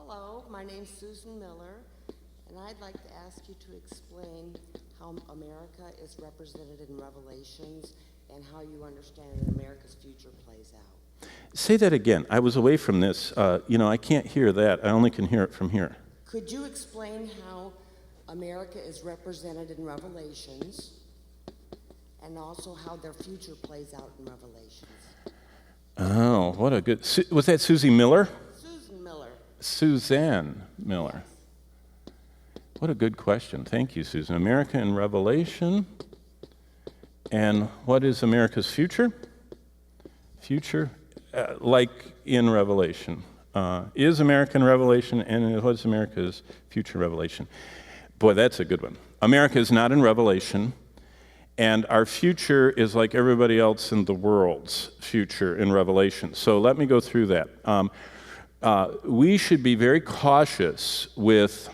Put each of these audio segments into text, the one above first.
Hello, my name's Susan Miller, and I'd like to ask you to explain how America is represented in Revelations and how you understand that America's future plays out. Say that again. I was away from this. I can't hear that. I only can hear it from here. Could you explain how America is represented in Revelations and also how their future plays out in Revelations? Oh, what a good... Was that Susie Miller? Susan Miller. Suzanne Miller. What a good question. Thank you, Susan. America in Revelation. And what is America's future? Future, like in Revelation. Is America in Revelation, and what is America's future Revelation? Boy, that's a good one. America is not in Revelation, and our future is like everybody else in the world's future in Revelation. So let me go through that. We should be very cautious with,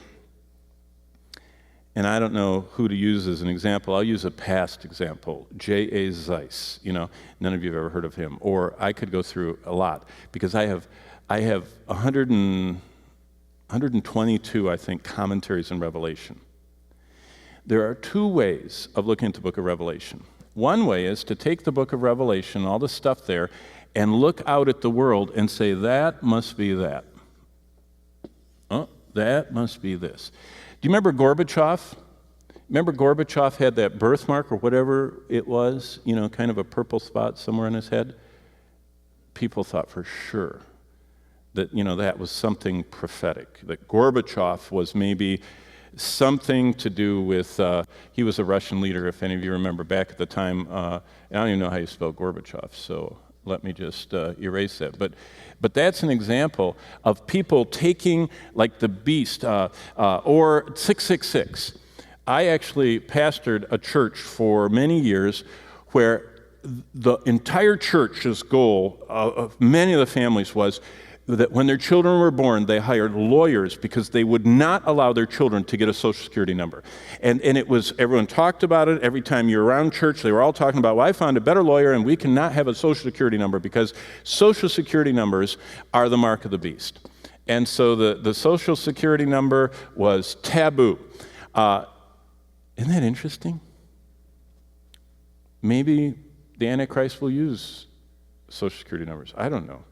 and I don't know who to use as an example. I'll use a past example, J.A. Zeiss. None of you have ever heard of him. Or I could go through a lot, because I have 122, I think, commentaries in Revelation. There are two ways of looking at the book of Revelation. One way is to take the book of Revelation, all the stuff there, and look out at the world and say, that must be that. Oh, that must be this. Do you remember Gorbachev? Remember Gorbachev had that birthmark or whatever it was, kind of a purple spot somewhere on his head? People thought for sure that, that was something prophetic, that Gorbachev was maybe something to do with, he was a Russian leader, if any of you remember back at the time. I don't even know how you spell Gorbachev, so let me just erase that. But that's an example of people taking, like the beast, or 666. I actually pastored a church for many years where the entire church's goal of many of the families was that when their children were born, they hired lawyers because they would not allow their children to get a Social Security number. And it was, everyone talked about it. Every time you're around church, they were all talking about, well, I found a better lawyer and we cannot have a Social Security number because Social Security numbers are the mark of the beast. And so the Social Security number was taboo. Isn't that interesting? Maybe the Antichrist will use Social Security numbers. I don't know.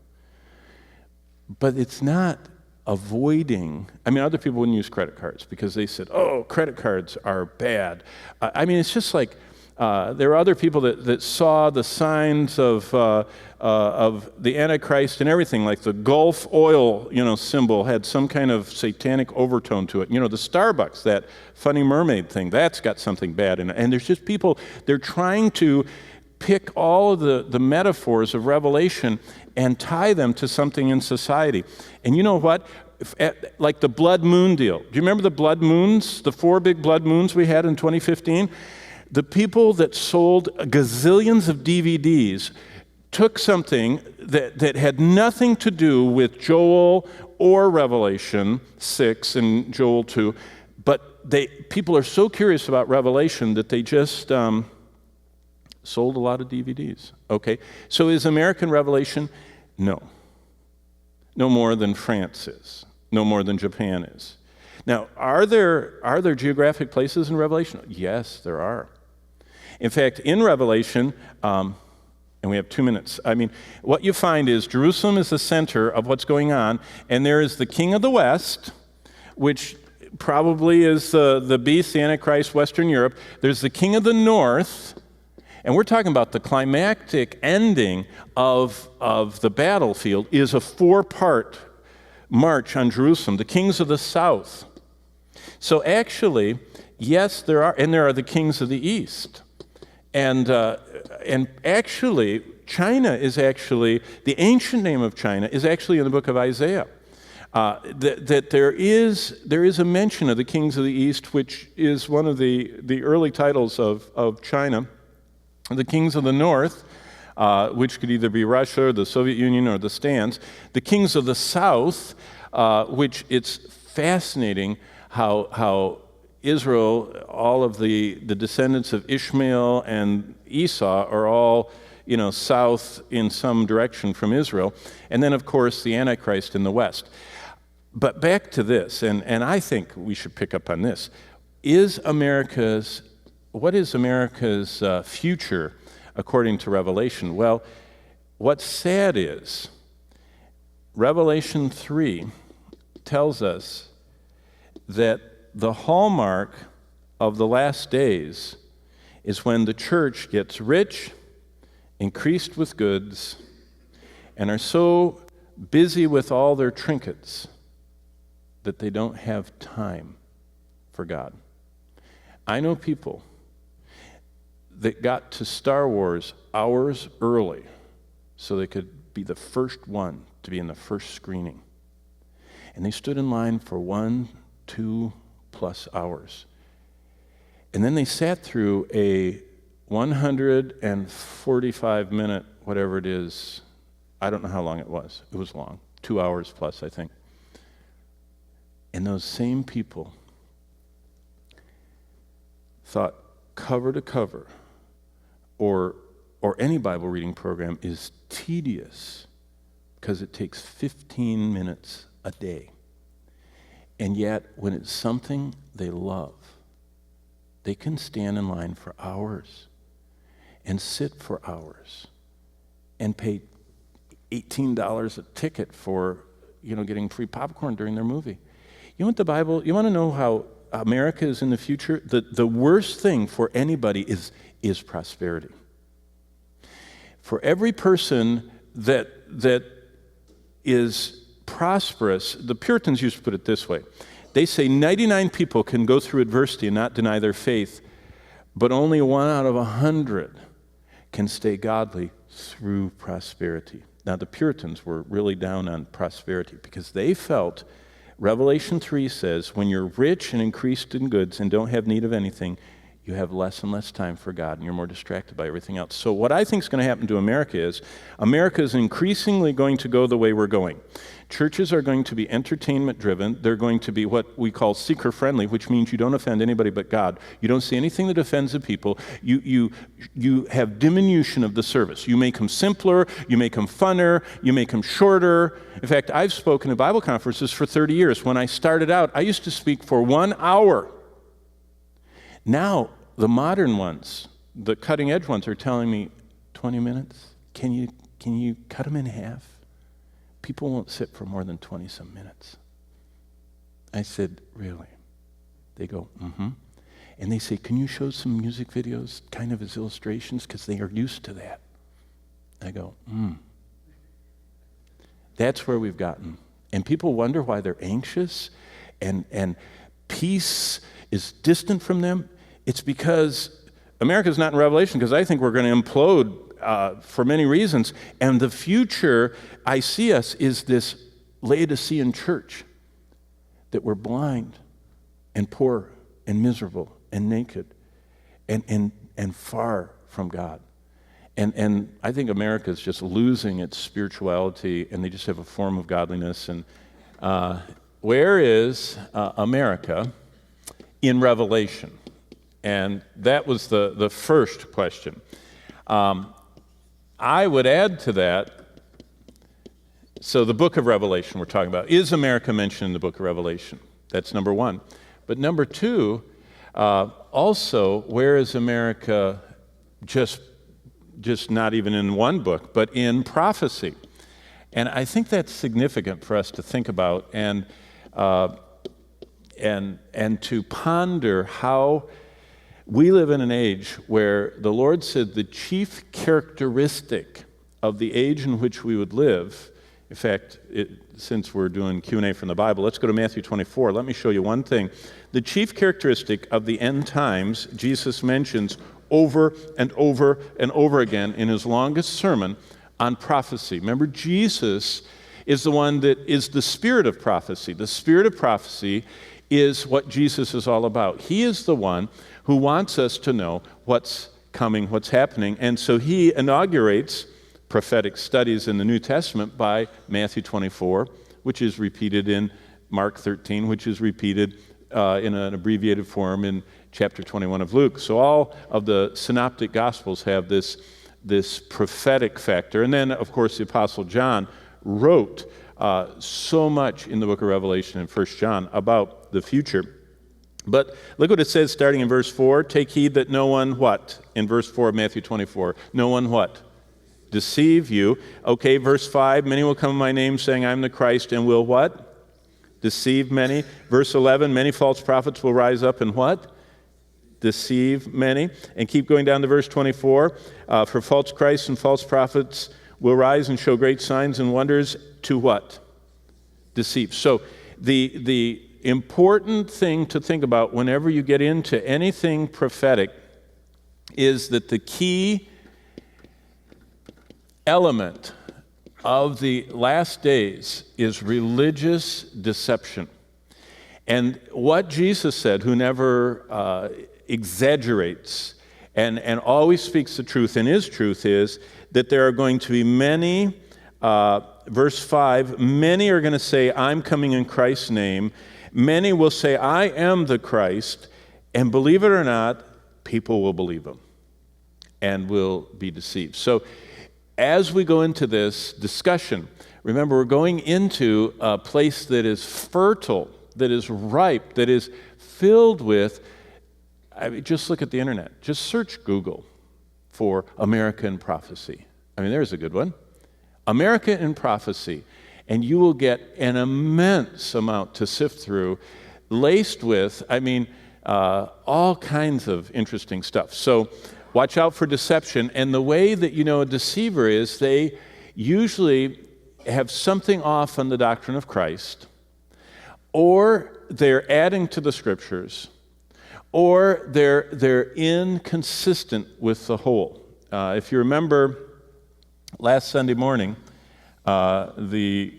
But it's not avoiding, other people wouldn't use credit cards because they said, oh, credit cards are bad. It's just like there are other people that saw the signs of the Antichrist and everything, like the Gulf oil, symbol had some kind of satanic overtone to it. The Starbucks, that funny mermaid thing, that's got something bad in it. And there's just people, they're trying to pick all of the metaphors of Revelation and tie them to something in society. And you know what? Like the blood moon deal. Do you remember the blood moons, the 4 big blood moons we had in 2015? The people that sold gazillions of DVDs took something that had nothing to do with Joel or Revelation 6 and Joel 2, but people are so curious about Revelation that they just sold a lot of DVDs. Okay, so is American Revelation? No. No more than France is. No more than Japan is. Now, are there geographic places in Revelation? Yes, there are. In fact, in Revelation, and we have 2 minutes, what you find is Jerusalem is the center of what's going on, and there is the king of the West, which probably is the beast, the Antichrist, Western Europe. There's the king of the North, and we're talking about the climactic ending of the battlefield is a 4-part march on Jerusalem, the kings of the South. So actually, yes, there are the kings of the East. And actually, China is actually, the ancient name of China is actually in the book of Isaiah. That there is a mention of the kings of the East, which is one of the early titles of China. The kings of the North, which could either be Russia or the Soviet Union or the Stans. The kings of the South, which it's fascinating how Israel, all of the descendants of Ishmael and Esau are all, south in some direction from Israel. And then, of course, the Antichrist in the West. But back to this, and I think we should pick up on this. What is America's future according to Revelation? Well, what's sad is Revelation 3 tells us that the hallmark of the last days is when the church gets rich, increased with goods, and are so busy with all their trinkets that they don't have time for God. I know people that got to Star Wars hours early so they could be the first one to be in the first screening. And they stood in line for 1, 2+ hours. And then they sat through a 145-minute, whatever it is, I don't know how long it was. It was long, 2 hours plus, I think. And those same people thought cover to cover or any Bible reading program is tedious because it takes 15 minutes a day. And yet, when it's something they love, they can stand in line for hours and sit for hours and pay $18 a ticket for, getting free popcorn during their movie. You want to know how America is in the future? The worst thing for anybody is prosperity. For every person that is prosperous, the Puritans used to put it this way. They say 99 people can go through adversity and not deny their faith, but only 1 out of 100 can stay godly through prosperity. Now, the Puritans were really down on prosperity because they felt, Revelation 3 says, when you're rich and increased in goods and don't have need of anything, you have less and less time for God, and you're more distracted by everything else. So what I think is going to happen to America is increasingly going to go the way we're going. Churches are going to be entertainment-driven. They're going to be what we call seeker-friendly, which means you don't offend anybody but God. You don't see anything that offends the people. You have diminution of the service. You make them simpler. You make them funner. You make them shorter. In fact, I've spoken at Bible conferences for 30 years. When I started out, I used to speak for 1 hour. Now, the modern ones, the cutting-edge ones, are telling me 20 minutes. Can you cut them in half? People won't sit for more than 20-some minutes. I said, really? They go, mm-hmm. And they say, can you show some music videos kind of as illustrations? Because they are used to that. I go, That's where we've gotten. And people wonder why they're anxious and peace is distant from them. It's because America's not in Revelation, because I think we're going to implode for many reasons. And the future I see us is this Laodicean church, that we're blind and poor and miserable and naked and far from God. And I think America is just losing its spirituality, and they just have a form of godliness. And where is America in Revelation? And that was the first question. I would add to that, so the book of Revelation we're talking about. Is America mentioned in the book of Revelation? That's number one. But number two, also, where is America just not even in one book, but in prophecy? And I think that's significant for us to think about and to ponder how we live in an age where the Lord said the chief characteristic of the age in which we would live, in fact, since we're doing Q&A from the Bible, let's go to Matthew 24. Let me show you one thing. The chief characteristic of the end times, Jesus mentions over and over and over again in his longest sermon on prophecy. Remember, Jesus is the one that is the spirit of prophecy. The spirit of prophecy is what Jesus is all about. He is the one who wants us to know what's coming, what's happening. And so he inaugurates prophetic studies in the New Testament by Matthew 24, which is repeated in Mark 13, which is repeated in an abbreviated form in chapter 21 of Luke. So all of the synoptic gospels have this prophetic factor. And then, of course, the Apostle John wrote so much in the book of Revelation and 1 John about the future. But look what it says starting in verse 4. Take heed that no one what? In verse 4 of Matthew 24. No one what? Deceive you. Okay, verse 5. Many will come in my name saying I'm the Christ and will what? Deceive many. Verse 11. Many false prophets will rise up and what? Deceive many. And keep going down to verse 24. For false Christs and false prophets will rise and show great signs and wonders to what? Deceive. So the important thing to think about whenever you get into anything prophetic is that the key element of the last days is religious deception. And what Jesus said, who never exaggerates and always speaks the truth and is truth, is that there are going to be many, verse 5, many are going to say, I'm coming in Christ's name. Many will say, I am the Christ, and believe it or not, people will believe him and will be deceived. So as we go into this discussion, remember we're going into a place that is fertile, that is ripe, that is filled with, just look at the internet. Just search Google for America in Prophecy. There's a good one. America in Prophecy. And you will get an immense amount to sift through, laced with, all kinds of interesting stuff. So watch out for deception. And the way that you know a deceiver is they usually have something off on the doctrine of Christ, or they're adding to the Scriptures, or they're inconsistent with the whole. If you remember last Sunday morning, the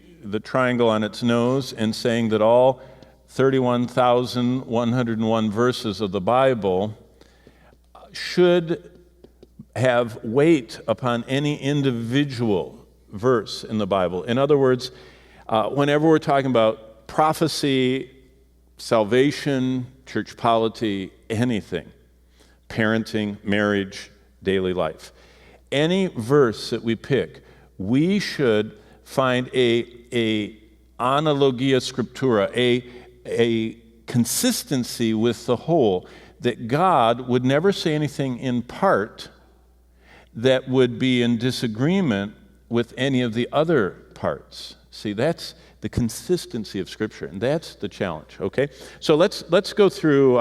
triangle on its nose and saying that all 31,101 verses of the Bible should have weight upon any individual verse in the Bible. In other words, whenever we're talking about prophecy, salvation, church polity, anything, parenting, marriage, daily life, any verse that we pick, we should find a analogia scriptura, a consistency with the whole, that God would never say anything in part that would be in disagreement with any of the other parts. See, that's the consistency of Scripture, and that's the challenge, okay? So let's go through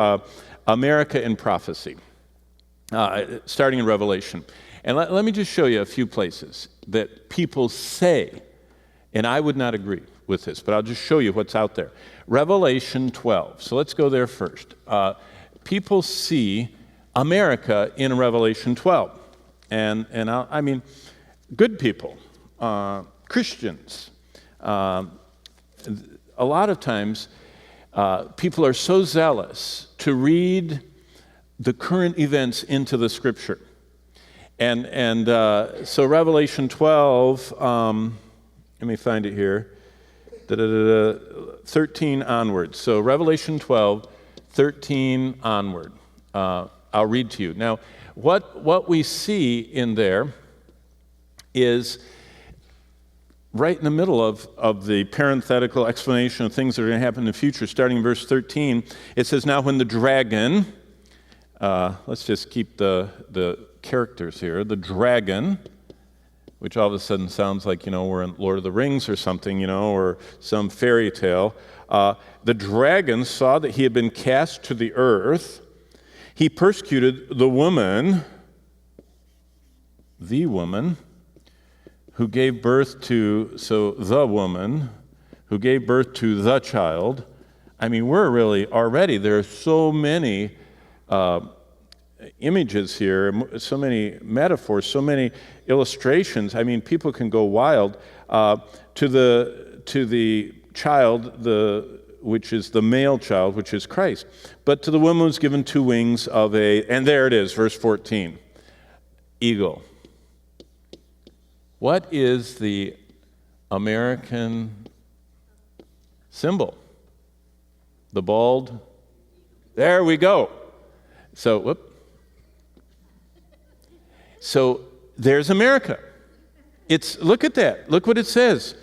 America in Prophecy, starting in Revelation. And let me just show you a few places that people say, and I would not agree with this, but I'll just show you what's out there. Revelation 12. So let's go there first. People see America in Revelation 12. And good people, Christians. A lot of times, people are so zealous to read the current events into the Scripture. And so Revelation 12, let me find it here, 13 onward. So Revelation 12, 13 onward. I'll read to you. Now, what we see in there is right in the middle of the parenthetical explanation of things that are going to happen in the future, starting in verse 13. It says, now when the dragon, let's just keep the characters here, the dragon, which all of a sudden sounds like, we're in Lord of the Rings or something, or some fairy tale. The dragon saw that he had been cast to the earth. He persecuted the woman who gave birth to, the woman who gave birth to the child. We're really already, there are so many images here, so many metaphors, so many illustrations. People can go wild. To the child, which is the male child, which is Christ. But to the woman was given 2 wings of and there it is, verse 14, eagle. What is the American symbol? The bald? There we go. So there's America. Look at that. Look what it says.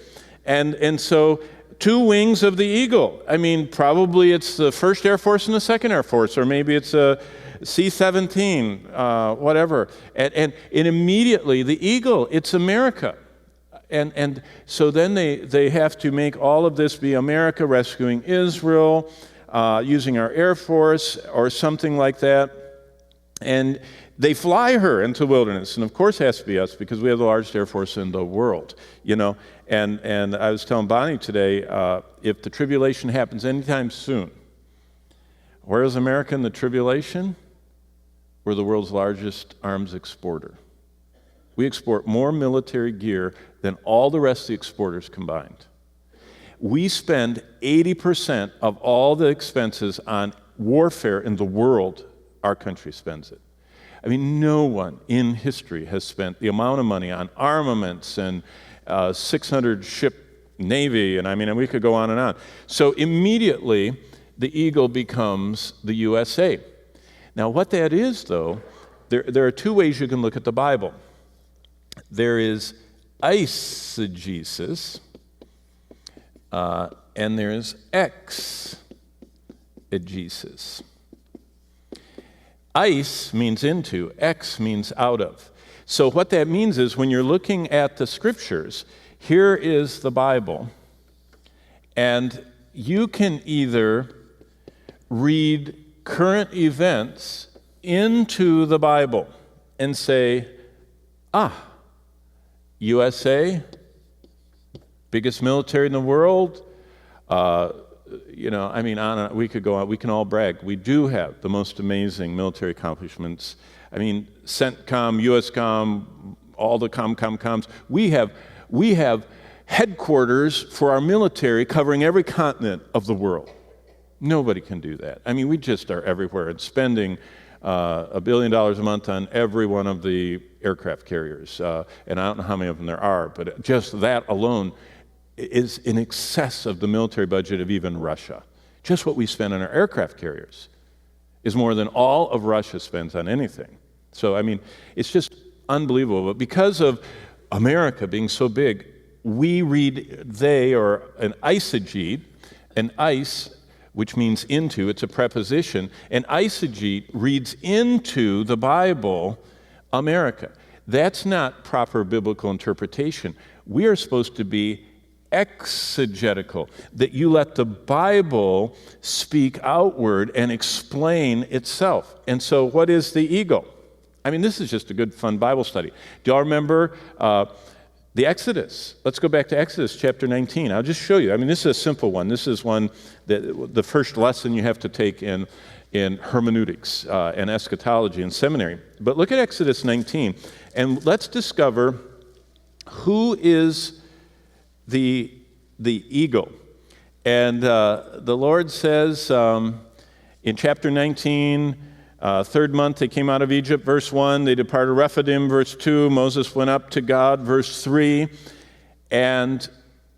And so 2 wings of the eagle. I mean, probably it's the 1st Air Force and the 2nd Air Force, or maybe it's a C-17, whatever. And immediately, the eagle, it's America. And so then they have to make all of this be America rescuing Israel, using our Air Force or something like that. And they fly her into the wilderness. And of course it has to be us because we have the largest Air Force in the world, you know. And I was telling Bonnie today, if the tribulation happens anytime soon, where is America in the tribulation? We're the world's largest arms exporter. We export more military gear than all the rest of the exporters combined. We spend 80% of all the expenses on warfare in the world. Our country spends it. I mean, no one in history has spent the amount of money on armaments and 600-ship Navy, and I mean, we could go on and on. So immediately, the eagle becomes the USA. Now, what that is, though, there are 2 ways you can look at the Bible. There is eisegesis, and there's exegesis. Eis means into, ex means out of. So what that means is when you're looking at the scriptures, here is the Bible, and you can either read current events into the Bible and say, USA, biggest military in the world, you know, I mean, we could go on, we can all brag. We do have the most amazing military accomplishments. I mean, CENTCOM, USCOM, all the coms. We have headquarters for our military covering every continent of the world. Nobody can do that. I mean, we just are everywhere and spending $1 billion a month on every one of the aircraft carriers. And I don't know how many of them there are, but just that alone is in excess of the military budget of even Russia. Just what we spend on our aircraft carriers is more than all of Russia spends on anything. So, I mean, it's just unbelievable. But because of America being so big, we read or an eisegete, an eis, which means into, it's a preposition. An eisegete reads into the Bible, America. That's not proper biblical interpretation. We are supposed to be exegetical, that you let the Bible speak outward and explain itself. And so what is the eagle? I mean, this is just a good, fun Bible study. Do y'all remember the Exodus? Let's go back to Exodus chapter 19. I'll just show you. I mean, this is a simple one. This is one that the first lesson you have to take in hermeneutics and eschatology in seminary. But look at Exodus 19, and let's discover who is the eagle. And the Lord says in chapter 19, 3rd month they came out of Egypt, verse 1. They departed Rephidim, verse 2. Moses went up to God, verse 3. And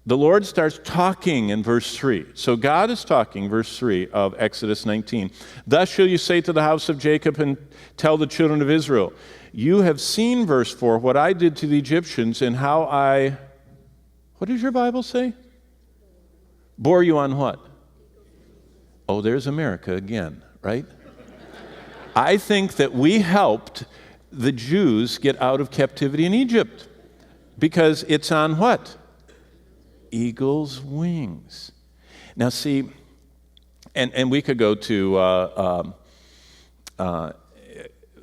the Lord starts talking in verse 3. So God is talking, verse 3 of Exodus 19. Thus shall you say to the house of Jacob and tell the children of Israel, you have seen, verse 4, what I did to the Egyptians and how I... What does your Bible say? Bore you on what? Oh, there's America again, right? I think that we helped the Jews get out of captivity in Egypt because it's on what? Eagle's wings. Now see, and we could go to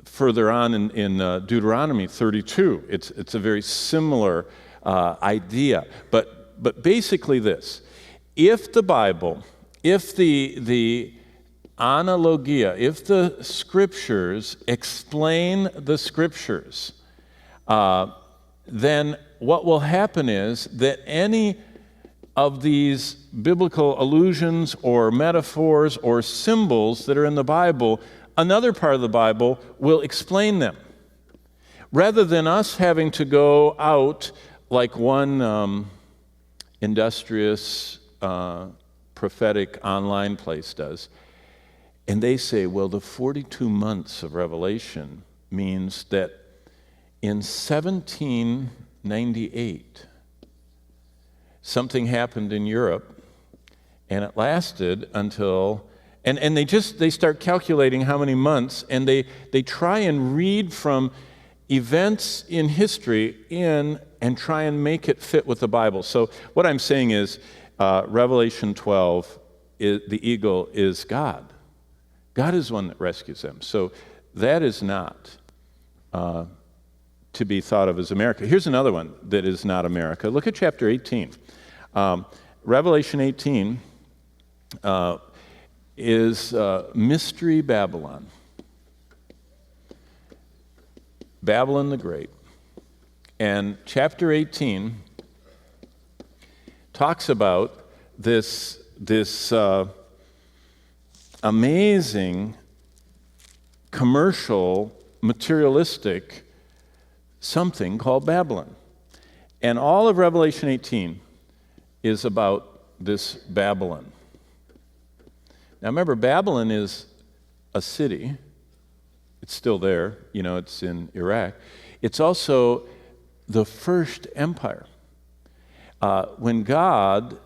further on in Deuteronomy 32. It's a very similar idea. But basically this, if the Bible, if the analogia, if the scriptures explain the scriptures, then what will happen is that any of these biblical allusions or metaphors or symbols that are in the Bible, another part of the Bible will explain them. Rather than us having to go out like one industrious prophetic online place does, and they say, well, the 42 months of Revelation means that in 1798, something happened in Europe, and it lasted until, and they start calculating how many months, and they try and read from events in history and try and make it fit with the Bible. So what I'm saying is, Revelation 12, the eagle is God. God is one that rescues them. So that is not to be thought of as America. Here's another one that is not America. Look at chapter 18. Revelation 18 is Mystery Babylon. Babylon the Great. And chapter 18 talks about this amazing commercial, materialistic something called Babylon. And all of Revelation 18 is about this Babylon. Now remember, Babylon is a city. It's still there. It's in Iraq. It's also the first empire. When God,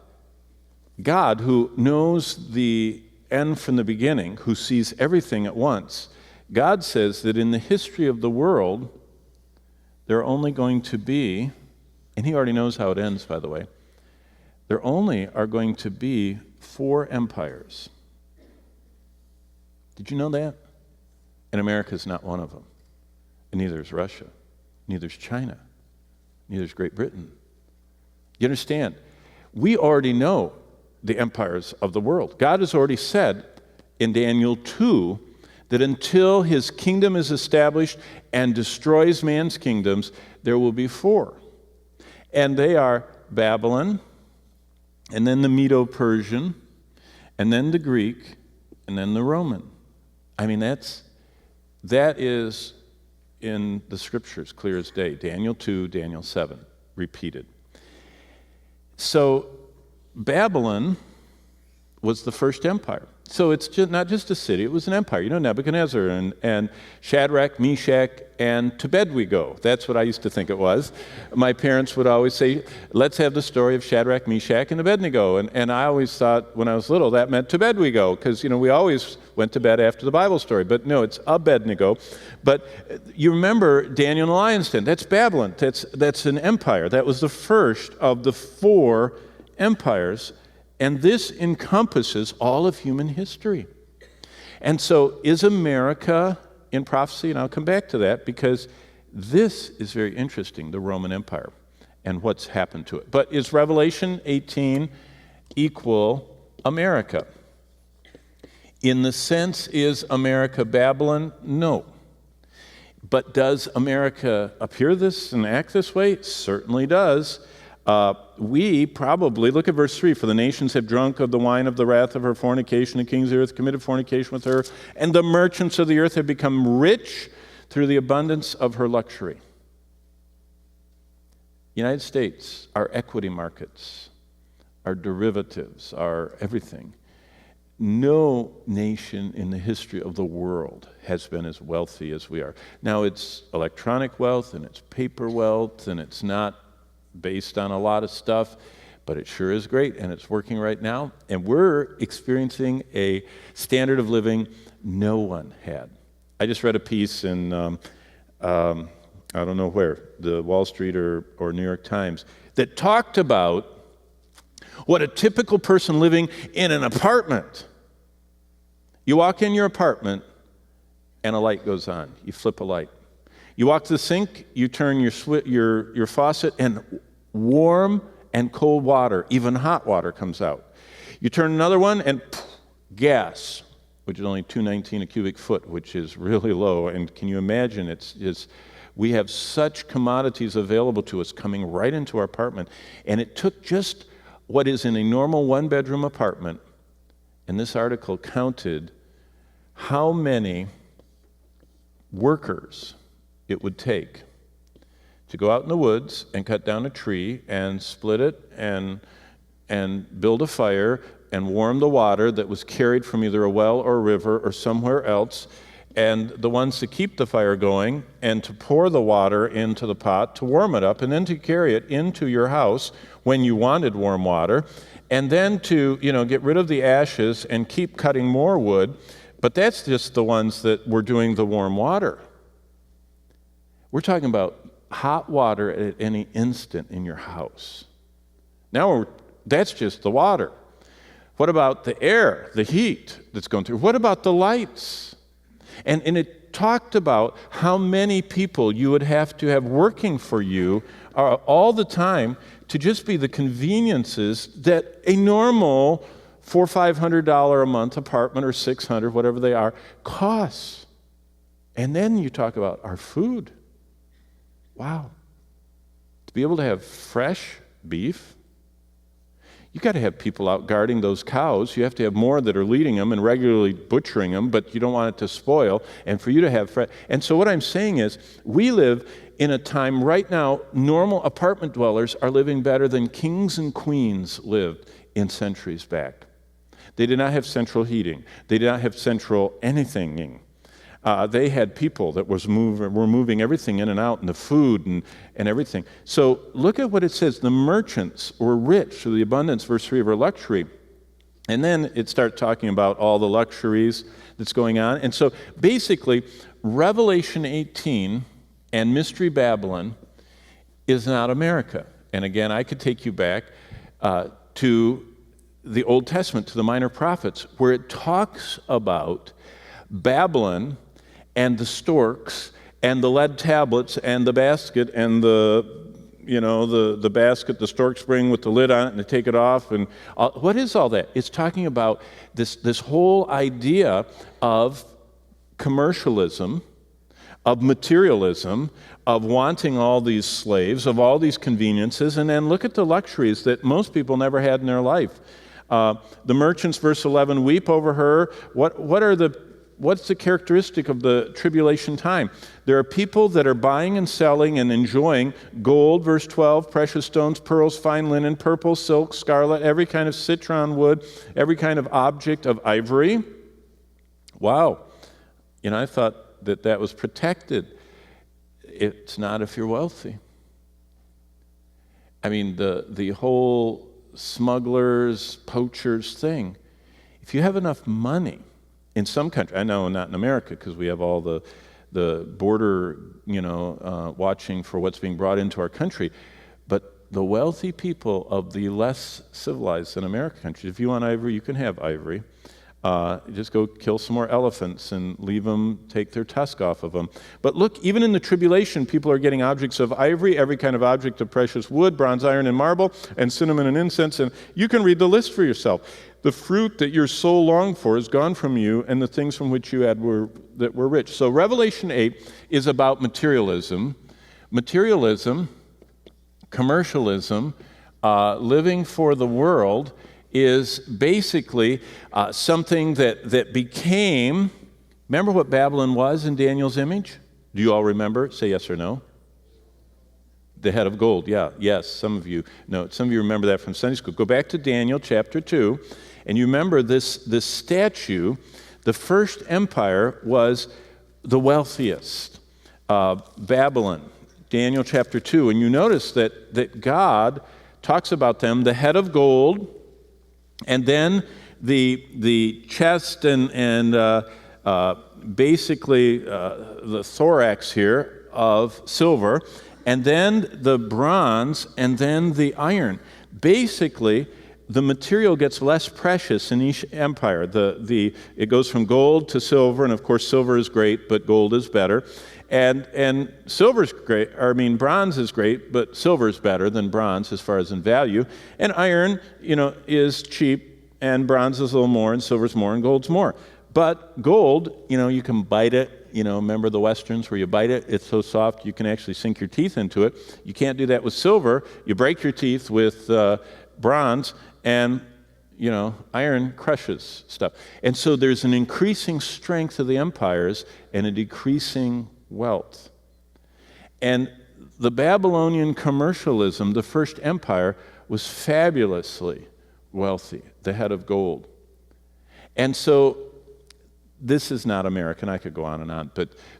who knows the end from the beginning, who sees everything at once, God says that in the history of the world, there are only going to be, and he already knows how it ends, by the way, there only are going to be 4 empires. Did you know that? And America is not one of them. And neither is Russia. Neither is China. Neither is Great Britain. You understand? We already know the empires of the world. God has already said in Daniel 2 that until his kingdom is established and destroys man's kingdoms, there will be 4. And they are Babylon, and then the Medo-Persian, and then the Greek, and then the Roman. I mean, that is in the scriptures, clear as day. Daniel 2, Daniel 7, repeated. So Babylon was the first empire. So it's not just a city, it was an empire. Nebuchadnezzar and Shadrach, Meshach, and to bed we go. That's what I used to think it was. My parents would always say, let's have the story of Shadrach, Meshach, and Abednego. And I always thought when I was little that meant to bed we go, because we always went to bed after the Bible story. But no, it's Abednego. But you remember Daniel in the lion's den. That's Babylon. That's an empire. That was the first of the 4 empires. And this encompasses all of human history. And so is America in prophecy? And I'll come back to that because this is very interesting, the Roman Empire and what's happened to it. But is Revelation 18 equal America? In the sense, is America Babylon? No. But does America appear this and act this way? It certainly does. We probably, look at verse 3, for the nations have drunk of the wine of the wrath of her fornication, the kings of the earth committed fornication with her, and the merchants of the earth have become rich through the abundance of her luxury. United States, our equity markets, our derivatives, our everything. No nation in the history of the world has been as wealthy as we are. Now it's electronic wealth and it's paper wealth and it's not based on a lot of stuff, but it sure is great, and it's working right now. And we're experiencing a standard of living no one had. I just read a piece in, I don't know where, the Wall Street or New York Times, that talked about what a typical person living in an apartment. You walk in your apartment, and a light goes on. You flip a light. You walk to the sink, you turn your faucet, and warm and cold water, even hot water, comes out. You turn another one, and gas, which is only $2.19 a cubic foot, which is really low. And can you imagine? We have such commodities available to us coming right into our apartment. And it took just what is in a normal one-bedroom apartment, and this article counted how many workers it would take to go out in the woods and cut down a tree and split it and build a fire and warm the water that was carried from either a well or a river or somewhere else, and the ones to keep the fire going, and to pour the water into the pot to warm it up, and then to carry it into your house when you wanted warm water, and then to, get rid of the ashes and keep cutting more wood. But that's just the ones that were doing the warm water. We're talking about hot water at any instant in your house. Now that's just the water. What about the air, the heat that's going through? What about the lights? And it talked about how many people you would have to have working for you all the time to just be the conveniences that a normal $400 or $500 a month apartment, or $600, whatever they are, costs. And then you talk about our food. Wow. To be able to have fresh beef, you got to have people out guarding those cows. You have to have more that are leading them and regularly butchering them, but you don't want it to spoil. And for you to have fresh. And so what I'm saying is, we live in a time right now, normal apartment dwellers are living better than kings and queens lived in centuries back. They did not have central heating. They did not have central anything. They had people that were moving everything in and out, and the food and everything. So look at what it says. The merchants were rich through the abundance, verse 3, of her luxury. And then it starts talking about all the luxuries that's going on. And so basically, Revelation 18 and Mystery Babylon is not America. And again, I could take you back to the Old Testament, to the minor prophets, where it talks about Babylon and the storks and the lead tablets and the basket and the basket the storks bring with the lid on it, and they take it off. And what is all that? It's talking about this whole idea of commercialism, of materialism, of wanting all these slaves, of all these conveniences. And then look at the luxuries that most people never had in their life. The merchants, verse 11, weep over her. What's the characteristic of the tribulation time? There are people that are buying and selling and enjoying gold, verse 12, precious stones, pearls, fine linen, purple, silk, scarlet, every kind of citron wood, every kind of object of ivory. Wow. I thought that was protected. It's not if you're wealthy. I mean, the whole smugglers, poachers thing. If you have enough money, in some countries, I know not in America because we have all the border, watching for what's being brought into our country, but the wealthy people of the less civilized than American countries, if you want ivory, you can have ivory. Just go kill some more elephants and leave them, take their tusk off of them. But look, even in the tribulation, people are getting objects of ivory, every kind of object of precious wood, bronze, iron, and marble, and cinnamon and incense. And you can read the list for yourself. The fruit that your soul longed for is gone from you, and the things from which you had were rich. So Revelation 8 is about materialism, commercialism, living for the world, is basically something that became, remember what Babylon was in Daniel's image? Do you all remember? Say yes or no. The head of gold, yeah, yes, some of you know. Some of you remember that from Sunday school. Go back to Daniel chapter 2, and you remember this statue. The first empire was the wealthiest, Babylon, Daniel chapter 2. And you notice that God talks about them, the head of gold, and then the chest and basically the thorax here of silver, and then the bronze, and then the iron. Basically, the material gets less precious in each empire. It goes from gold to silver, and of course silver is great, but gold is better. And silver's great, bronze is great, but silver's better than bronze as far as in value. And iron, is cheap, and bronze is a little more, and silver's more, and gold's more. But gold, you can bite it. Remember the Westerns where you bite it? It's so soft you can actually sink your teeth into it. You can't do that with silver. You break your teeth with bronze, and iron crushes stuff. And so there's an increasing strength of the empires and a decreasing wealth. And the Babylonian commercialism, the first empire, was fabulously wealthy, the head of gold. And so this is not American. I could go on and on.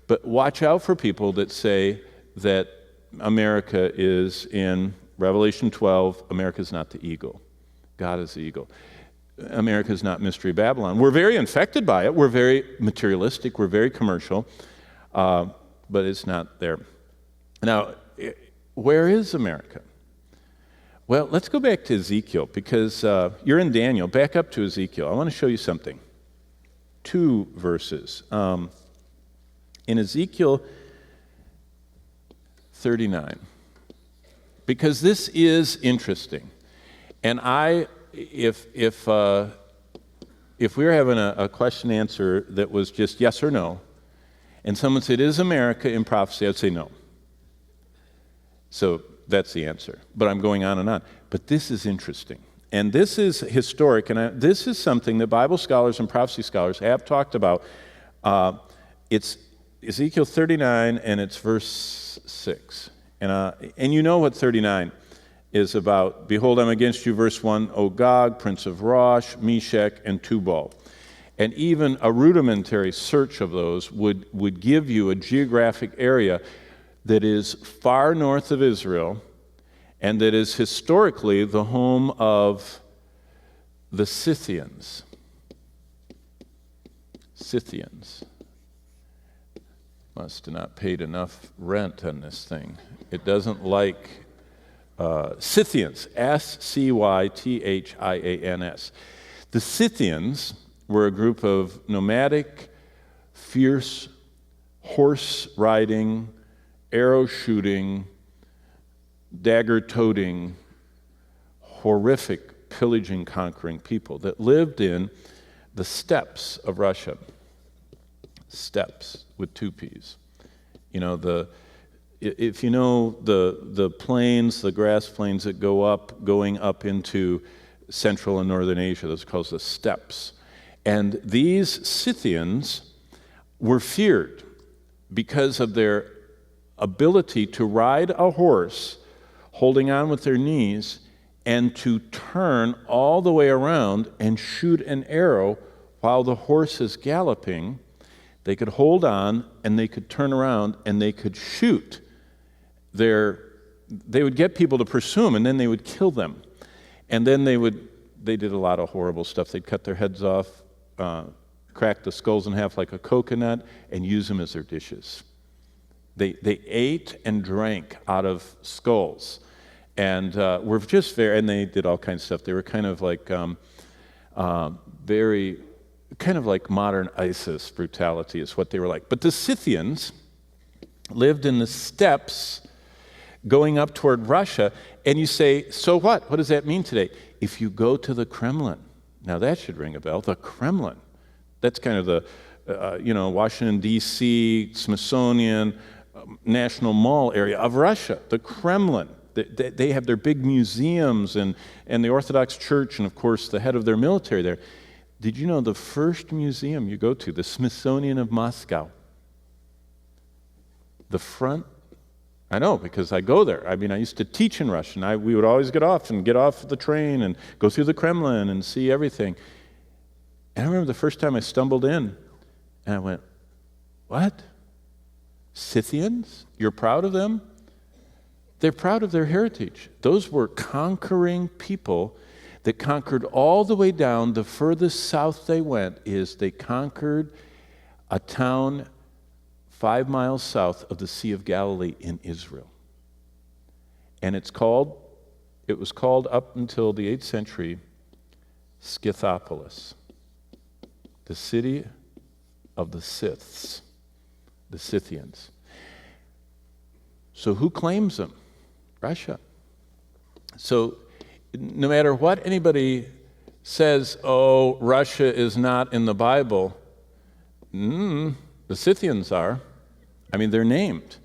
But watch out for people that say that America is in Revelation 12, America is not the eagle. God is the eagle. America is not Mystery Babylon. We're very infected by it. We're very materialistic. We're very commercial. But it's not there. Now, where is America? Well, let's go back to Ezekiel, because you're in Daniel. Back up to Ezekiel. I want to show you something. 2 verses. In Ezekiel 39. Because this is interesting. And if we were having a question answer that was just yes or no, and someone said, is America in prophecy? I'd say no. So that's the answer. But I'm going on and on. But this is interesting. And this is historic, and this is something that Bible scholars and prophecy scholars have talked about. It's Ezekiel 39, and it's verse 6. And you know what 39 is about. Behold, I'm against you, verse 1, O Gog, prince of Rosh, Meshech, and Tubal. And even a rudimentary search of those would give you a geographic area that is far north of Israel, and that is historically the home of the Scythians. Scythians. Must have not paid enough rent on this thing. It doesn't like Scythians, Scythians. The Scythians were a group of nomadic, fierce, horse-riding, arrow-shooting, dagger-toting, horrific, pillaging, conquering people that lived in the steppes of Russia. Steppes with 2 P's. You know, if you know the plains, the grass plains that going up into Central and Northern Asia, those are called the steppes. And these Scythians were feared because of their ability to ride a horse, holding on with their knees, and to turn all the way around and shoot an arrow while the horse is galloping. They could hold on, and they could turn around, and they could shoot. They would get people to pursue them, and then they would kill them. And then they did a lot of horrible stuff. They'd cut their heads off, crack the skulls in half like a coconut, and use them as their dishes. They ate and drank out of skulls, and were just and they did all kinds of stuff. They were kind of like kind of like modern ISIS brutality is what they were like. But the Scythians lived in the steppes going up toward Russia, and you say, so what? What does that mean today? If you go to the Kremlin, now that should ring a bell, the Kremlin. That's kind of the, Washington, D.C., Smithsonian, National Mall area of Russia, the Kremlin. They have their big museums and the Orthodox Church, and of course the head of their military there. Did you know the first museum you go to, the Smithsonian of Moscow, the front, I know because I go there. I mean, I used to teach in Russian. We would always get off the train and go through the Kremlin and see everything. And I remember the first time I stumbled in, and I went, what? Scythians? You're proud of them? They're proud of their heritage. Those were conquering people that conquered all the way down. The furthest south they went is they conquered a town 5 miles south of the Sea of Galilee in Israel. And it was called up until the 8th century Scythopolis, the city of the Scyths, the Scythians. So who claims them? Russia. So no matter what anybody says, oh, Russia is not in the Bible, the Scythians are. I mean, they're named.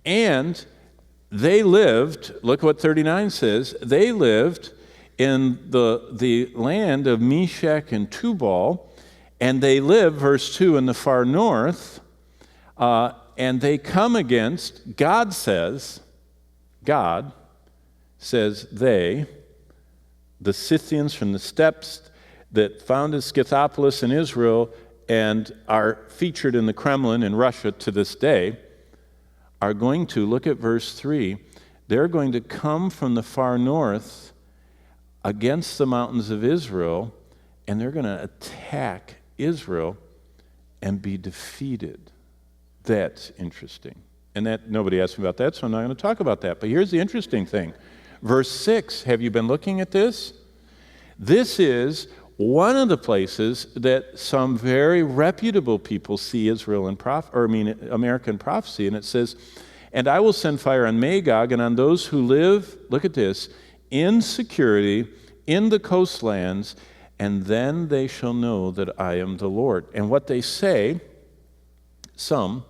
And they lived, look what 39 says, they lived in the land of Meshech and Tubal, and they live, verse 2, in the far north, and they come against, God says they, the Scythians from the steppes that founded Scythopolis in Israel, and are featured in the Kremlin in Russia to this day are going to, look at verse 3, they're going to come from the far north against the mountains of Israel, and they're going to attack Israel and be defeated. That's interesting. And that nobody asked me about that, so I'm not going to talk about that. But here's the interesting thing. Verse 6, have you been looking at this? This is one of the places that some very reputable people see Israel in American prophecy, and it says, "And I will send fire on Magog and on those who live," look at this, "in security in the coastlands, and then they shall know that I am the Lord." And what they say, some,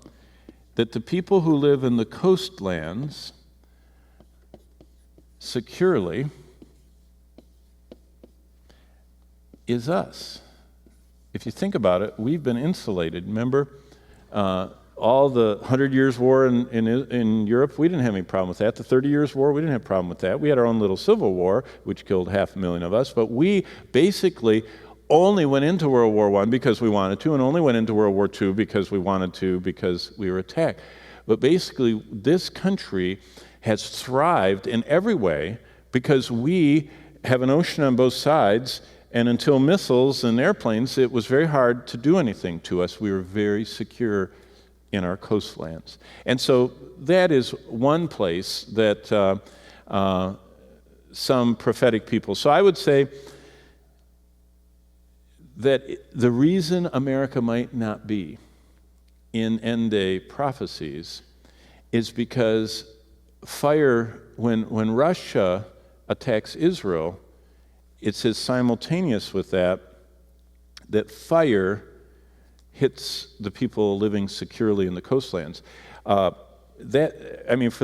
that the people who live in the coastlands securely is us. If you think about it, we've been insulated. Remember all the 100 Years' War in Europe? We didn't have any problem with that. The 30 Years' War, we didn't have a problem with that. We had our own little civil war, which killed 500,000 of us, but we basically only went into World War I because we wanted to, and only went into World War II because we wanted to, because we were attacked. But basically, this country has thrived in every way because we have an ocean on both sides, and until missiles and airplanes, it was very hard to do anything to us. We were very secure in our coastlands. And so that is one place that some prophetic people. So I would say that the reason America might not be in end-day prophecies is because fire, when Russia attacks Israel, it says simultaneous with that fire hits the people living securely in the coastlands. For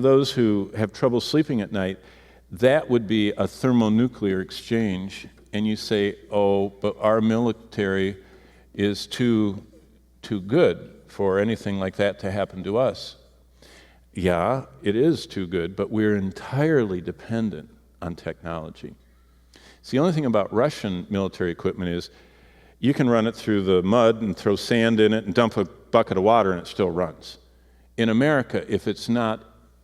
those who have trouble sleeping at night, that would be a thermonuclear exchange. And you say, oh, but our military is too good for anything like that to happen to us. Yeah, it is too good, but we're entirely dependent on technology. So the only thing about Russian military equipment is you can run it through the mud and throw sand in it and dump a bucket of water and it still runs. In America, if it's not,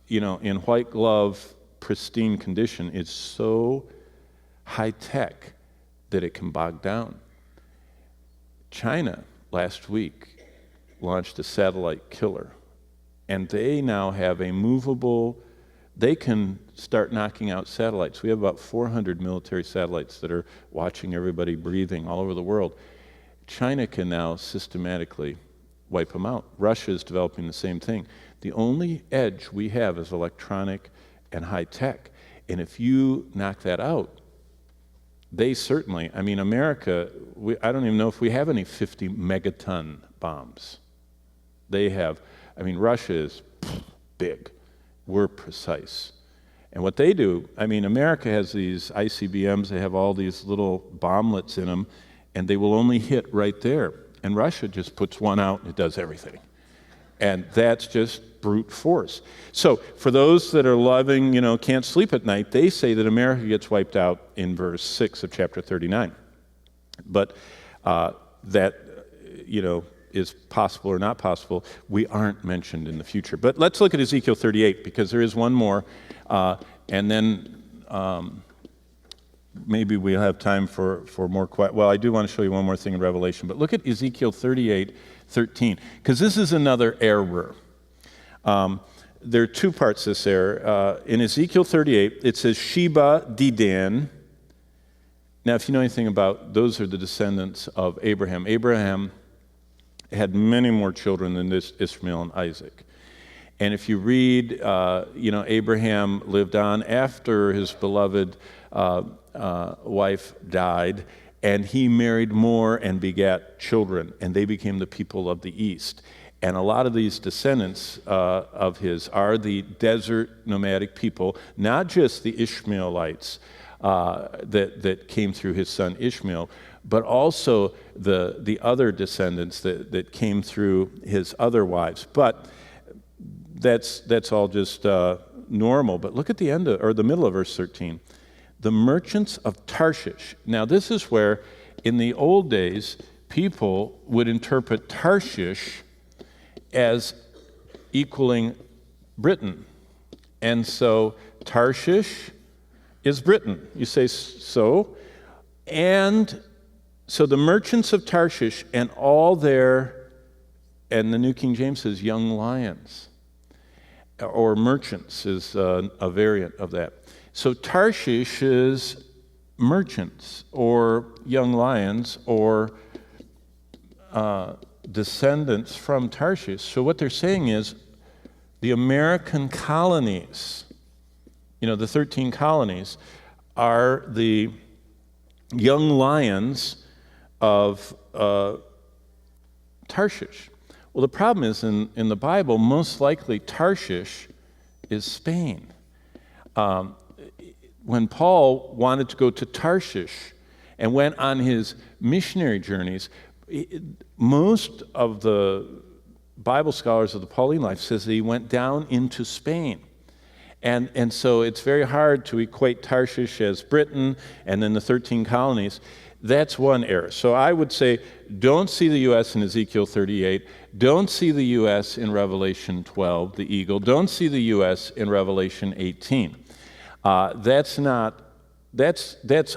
in white glove, pristine condition, it's so high tech that it can bog down. China last week launched a satellite killer, and they now have a movable. They can start knocking out satellites. We have about 400 military satellites that are watching everybody breathing all over the world. China can now systematically wipe them out. Russia is developing the same thing. The only edge we have is electronic and high tech. And if you knock that out, they certainly, America, I don't even know if we have any 50 megaton bombs. They have, Russia is big. We're precise. And what they do, America has these ICBMs, they have all these little bomblets in them, and they will only hit right there. And Russia just puts one out and it does everything. And that's just brute force. So for those that are loving, can't sleep at night, they say that America gets wiped out in verse 6 of chapter 39. But that, is possible or not possible, we aren't mentioned in the future. But let's look at Ezekiel 38, because there is one more, and then maybe we'll have time for more quiet. Well, I do want to show you one more thing in Revelation, but look at Ezekiel 38:13, because this is another error. There are two parts to this error. In Ezekiel 38, it says Sheba Dedan. Now, if you know anything about, those are the descendants of Abraham. Abraham had many more children than this Ishmael and Isaac. And if you read, Abraham lived on after his beloved wife died, and he married more and begat children, and they became the people of the East. And a lot of these descendants of his are the desert nomadic people, not just the Ishmaelites that came through his son Ishmael, but also the other descendants that came through his other wives. But that's all just normal. But look at the end or the middle of verse 13. The merchants of Tarshish. Now this is where, in the old days, people would interpret Tarshish as equaling Britain. And so Tarshish is Britain. You say so. And so the merchants of Tarshish and all their, and the New King James says young lions, or merchants is a variant of that. So Tarshish is merchants or young lions or descendants from Tarshish. So what they're saying is the American colonies, the 13 colonies, are the young lions of Tarshish. Well, the problem is in the Bible, most likely Tarshish is Spain. When Paul wanted to go to Tarshish and went on his missionary journeys, most of the Bible scholars of the Pauline life says that he went down into Spain. And so it's very hard to equate Tarshish as Britain and then the 13 colonies. That's one error. So I would say don't see the U.S. in Ezekiel 38. Don't see the U.S. in Revelation 12, the eagle. Don't see the U.S. in Revelation 18. That's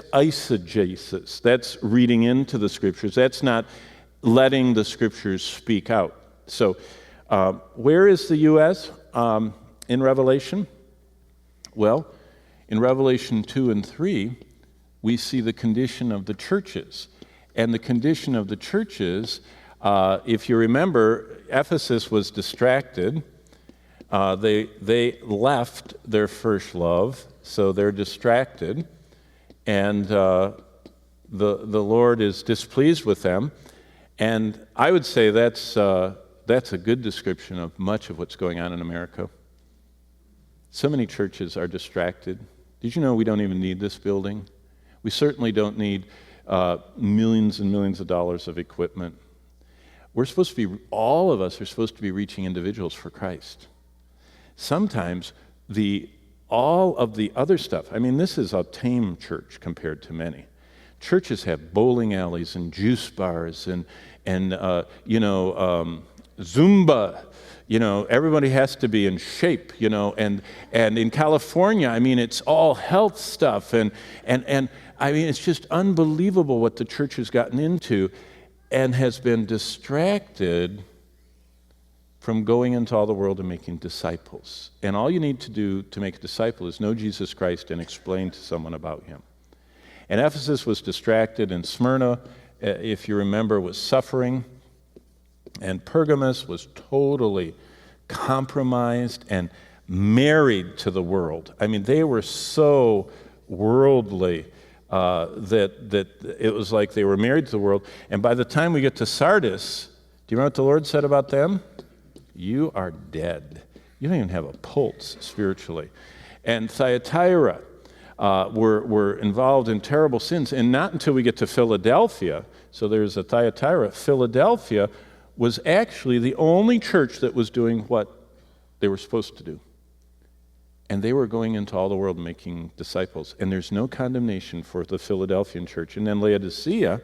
eisegesis. That's reading into the Scriptures. That's not letting the Scriptures speak out. So where is the U.S. In Revelation? Well, in Revelation 2 and 3, we see the condition of the churches. And the condition of the churches, if you remember, Ephesus was distracted. They left their first love, so they're distracted. And the Lord is displeased with them. And I would say that's a good description of much of what's going on in America. So many churches are distracted. Did you know we don't even need this building? We certainly don't need millions and millions of dollars of equipment. All of us are supposed to be reaching individuals for Christ. Sometimes all of the other stuff, this is a tame church compared to many. Churches have bowling alleys and juice bars and Zumba. Everybody has to be in shape, and in California, it's all health stuff, and it's just unbelievable what the church has gotten into and has been distracted from going into all the world and making disciples. And all you need to do to make a disciple is know Jesus Christ and explain to someone about him. And Ephesus was distracted, and Smyrna, if you remember, was suffering. And Pergamos was totally compromised and married to the world. They were so worldly that it was like they were married to the world. And by the time we get to Sardis, do you remember what the Lord said about them? You are dead. You don't even have a pulse spiritually. And Thyatira were involved in terrible sins. And not until we get to Philadelphia, so there's a Thyatira, Philadelphia was actually the only church that was doing what they were supposed to do. And they were going into all the world making disciples. And there's no condemnation for the Philadelphian church. And then Laodicea,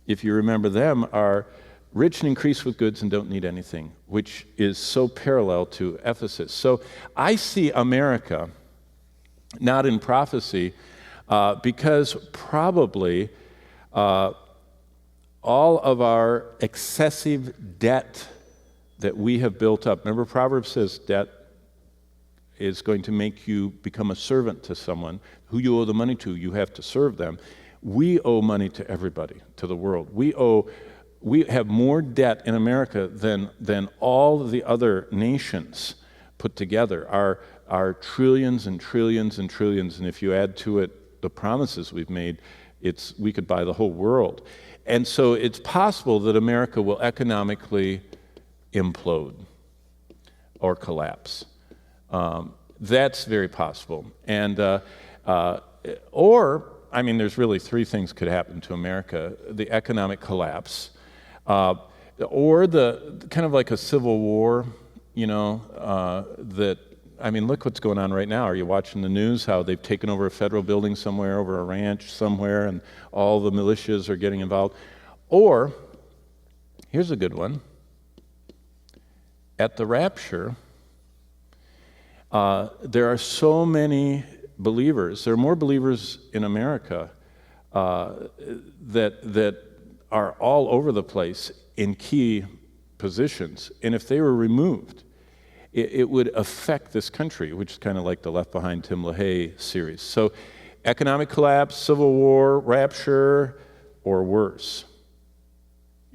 if you remember them, are rich and increased with goods and don't need anything, which is so parallel to Ephesus. So I see America not in prophecy because probably all of our excessive debt that we have built up. Remember, Proverbs says debt is going to make you become a servant to someone. Who you owe the money to, you have to serve them. We owe money to everybody, to the world. We have more debt in America than all of the other nations put together. Our trillions and trillions and trillions, and if you add to it the promises we've made, we could buy the whole world. And so it's possible that America will economically implode or collapse. That's very possible. And there's really three things could happen to America: the economic collapse, or the kind of like a civil war. Look what's going on right now. Are you watching the news? How they've taken over a federal building somewhere, over a ranch somewhere, and all the militias are getting involved. Or, here's a good one. At the rapture, there are so many believers. There are more believers in America that are all over the place in key positions. And if they were removed, it would affect this country, which is kind of like the Left Behind Tim LaHaye series. So economic collapse, civil war, rapture, or worse.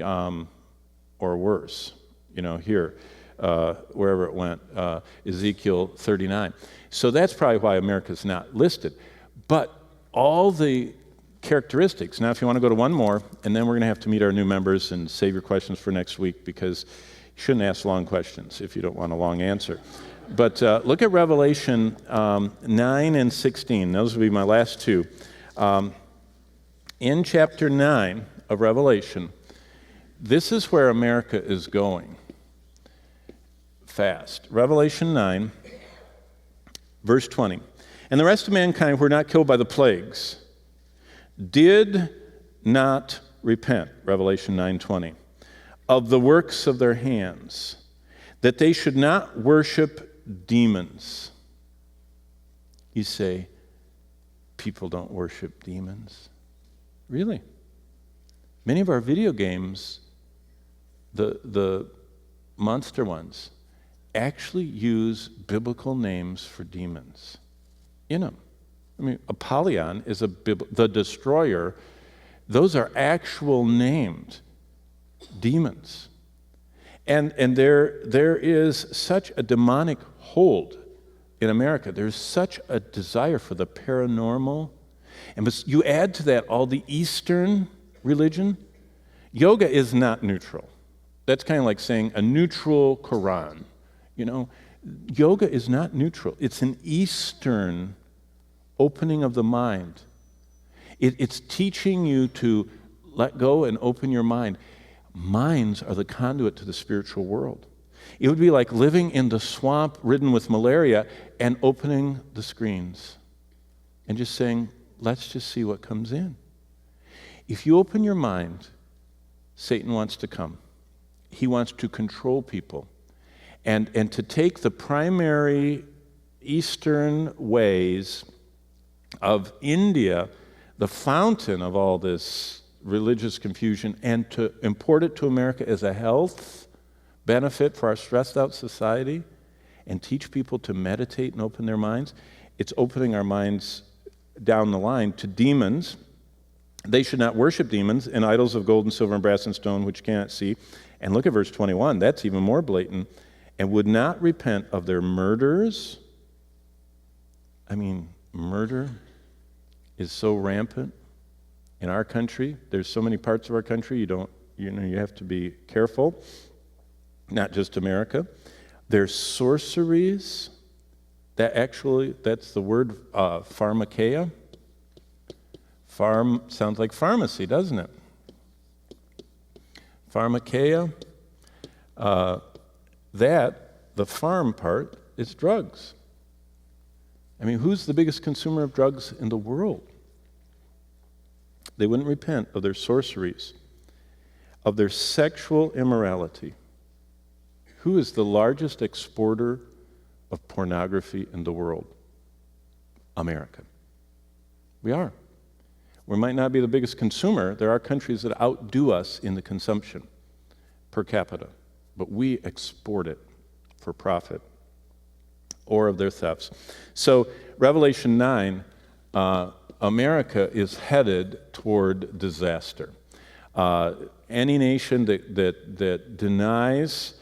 Or worse, here, wherever it went, Ezekiel 39. So that's probably why America's not listed. But all the characteristics, now if you want to go to one more, and then we're going to have to meet our new members and save your questions for next week, because you shouldn't ask long questions if you don't want a long answer. But look at Revelation 9 and 16. Those will be my last two. In chapter 9 of Revelation, this is where America is going fast. Revelation 9, verse 20. And the rest of mankind who were not killed by the plagues did not repent, Revelation 9:20, of the works of their hands, that they should not worship demons. You say, people don't worship demons? Really? Many of our video games, the monster ones, actually use biblical names for demons in them. I mean, Apollyon is the destroyer. Those are actual named demons. And there is such a demonic hold in America. There's such a desire for the paranormal. And you add to that all the Eastern religion. Yoga is not neutral. That's kind of like saying a neutral Quran. Yoga is not neutral. It's an Eastern opening of the mind. It's teaching you to let go and open your mind. Minds are the conduit to the spiritual world. It would be like living in the swamp ridden with malaria and opening the screens and just saying, let's just see what comes in. If you open your mind, Satan wants to come. He wants to control people. And to take the primary Eastern ways of India, the fountain of all this religious confusion, and to import it to America as a health benefit for our stressed out society, and teach people to meditate and open their minds, it's opening our minds down the line to demons. They should not worship demons and idols of gold and silver and brass and stone, which cannot see. And look at verse 21. That's even more blatant. And would not repent of their murders. I mean, murder is so rampant in our country. There's so many parts of our country you have to be careful. Not just America. There's sorceries. That's the word pharmakeia. Sounds like pharmacy, doesn't it? Pharmakeia. The farm part, is drugs. I mean, who's the biggest consumer of drugs in the world? They wouldn't repent of their sorceries, of their sexual immorality. Who is the largest exporter of pornography in the world? America. We are. We might not be the biggest consumer. There are countries that outdo us in the consumption per capita, but we export it for profit or of their thefts. So Revelation 9, America is headed toward disaster. Any nation that denies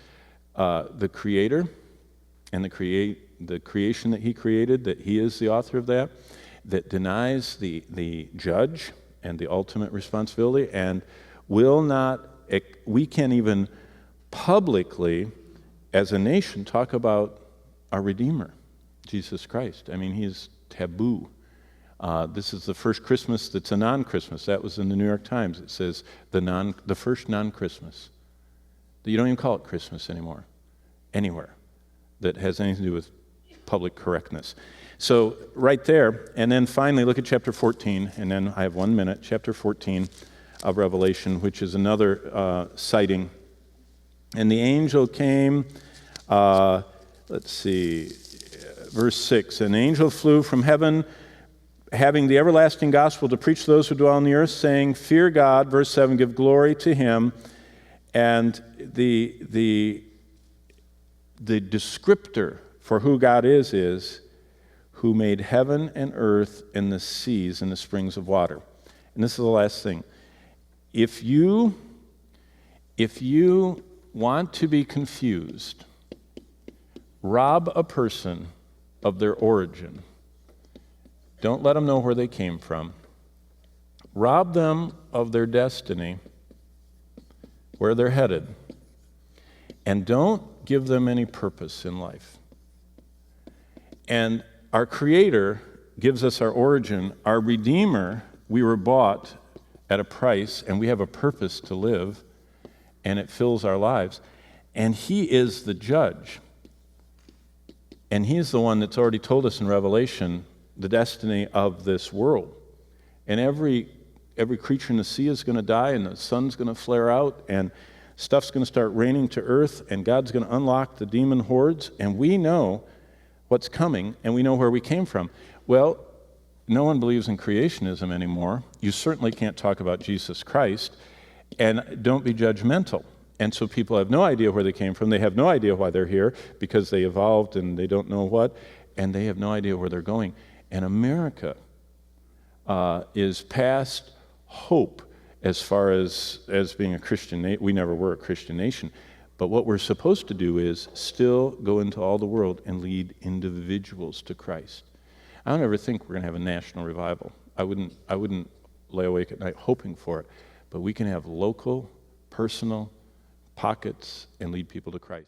the Creator and the creation that He created, that He is the author of that denies the judge and the ultimate responsibility, and we can't even publicly, as a nation, talk about our Redeemer, Jesus Christ. I mean, He's taboo. This is the first Christmas that's a non-Christmas. That was in the New York Times. It says the first non-Christmas. You don't even call it Christmas anymore, anywhere, that has anything to do with public correctness. So right there, and then finally look at chapter 14, and then I have 1 minute. Chapter 14, of Revelation, which is another sighting. And the angel came, let's see, verse 6, an angel flew from heaven, having the everlasting gospel to preach to those who dwell on the earth, saying, fear God, verse 7, give glory to him. And the descriptor for who God is, who made heaven and earth and the seas and the springs of water. And this is the last thing. If you want to be confused, rob a person of their origin. Don't let them know where they came from. Rob them of their destiny, where they're headed. And don't give them any purpose in life. And our Creator gives us our origin. Our Redeemer, we were bought at a price, and we have a purpose to live, and it fills our lives. And He is the judge. And He's the one that's already told us in Revelation the destiny of this world. And every creature in the sea is going to die, and the sun's going to flare out, and stuff's going to start raining to earth, and God's going to unlock the demon hordes, and we know what's coming, and we know where we came from. Well, no one believes in creationism anymore. You certainly can't talk about Jesus Christ, and don't be judgmental. And so people have no idea where they came from. They have no idea why they're here, because they evolved and they don't know what, and they have no idea where they're going. And America is past hope as far as being a Christian nation. We never were a Christian nation. But what we're supposed to do is still go into all the world and lead individuals to Christ. I don't ever think we're going to have a national revival. I wouldn't lay awake at night hoping for it. But we can have local, personal pockets and lead people to Christ.